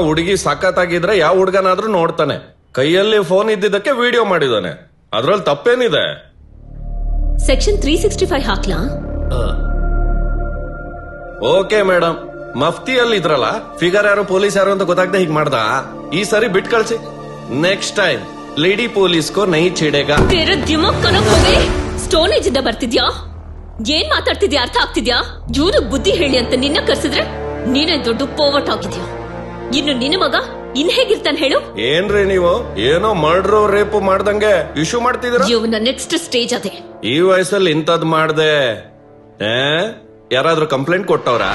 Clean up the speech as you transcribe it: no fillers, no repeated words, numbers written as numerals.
ಹುಡುಗಿ ಸಖತ್ತಾಗಿದ್ರೆ ಯಾವ ಹುಡುಗನಾದ್ರೂ ನೋಡ್ತಾನೆ. ಕೈಯಲ್ಲಿ ಫೋನ್ ಇದ್ದಿದ್ದಕ್ಕೆ ವಿಡಿಯೋ ಮಾಡಿದಾನೆ, ಅದ್ರಲ್ಲಿ ತಪ್ಪೇನಿದೆ? ಸೆಕ್ಷನ್ 365 ಹಾಕ್ಲಾ? ಓಕೆ ಮೇಡಮ್, ಮಫ್ತಿಯಲ್ಲಿ ಇದ್ರಲ್ಲ, ಫಿಗರ್ ಯಾರು ಪೊಲೀಸ್ ಯಾರು ಅಂತ ಗೊತ್ತಾಗದೆ ಹೀಗ್ ಮಾಡ್ದ. ಈ ಸರಿ ಬಿಟ್ ಕಳ್ಸಿ. ನೆಕ್ಸ್ಟ್ ಟೈಮ್ ಲೇಡಿ ಪೊಲೀಸ್ ಕೋ ನೈ ಚಿಡೇಗ. तेरा दिमाग ಕನಕ್ ಹೋಗಿ ಸ್ಟೋನ್ ಏಜ್ ಇಂದ ಬರ್ತಿದ್ಯಾ? ಏನ್ ಮಾತಾಡ್ತಿದ್ಯಾ ಅರ್ಥ ಆಗ್ತಿದ್ಯಾ? ಜೂದು ಬುದ್ಧಿ ಹೇಳಿ ಅಂತ ನಿನ್ನ ಕರ್ಸಿದ್ರೆ ನೀನೇ ದೊಡ್ಡ ಪೋವಟ್ ಆಗಿದ್ಯಾ. ಇನ್ನು ನಿನ್ನ ಮಗ ಇನ್ ಹೇಗಿರ್ತಾನೆ ಹೇಳು? ಏನ್ರಿ ನೀವು ಏನೋ ಮರ್ಡ್ರು ರೇಪ್ ಮಾಡ್ದಂಗೆ ಇಶ್ಯೂ ಮಾಡ್ತಿದ್ದೀರಾ? ಜೀವನ ನೆಕ್ಸ್ಟ್ ಸ್ಟೇಜ್ ಅದೇ. ಈ ವಯಸ್ಸಲ್ಲಿ ಇಂಥದ್ ಮಾಡ್ದೆ ಯಾರಾದ್ರೂ ಕಂಪ್ಲೇಂಟ್ ಕೊಟ್ಟವ್ರಾ?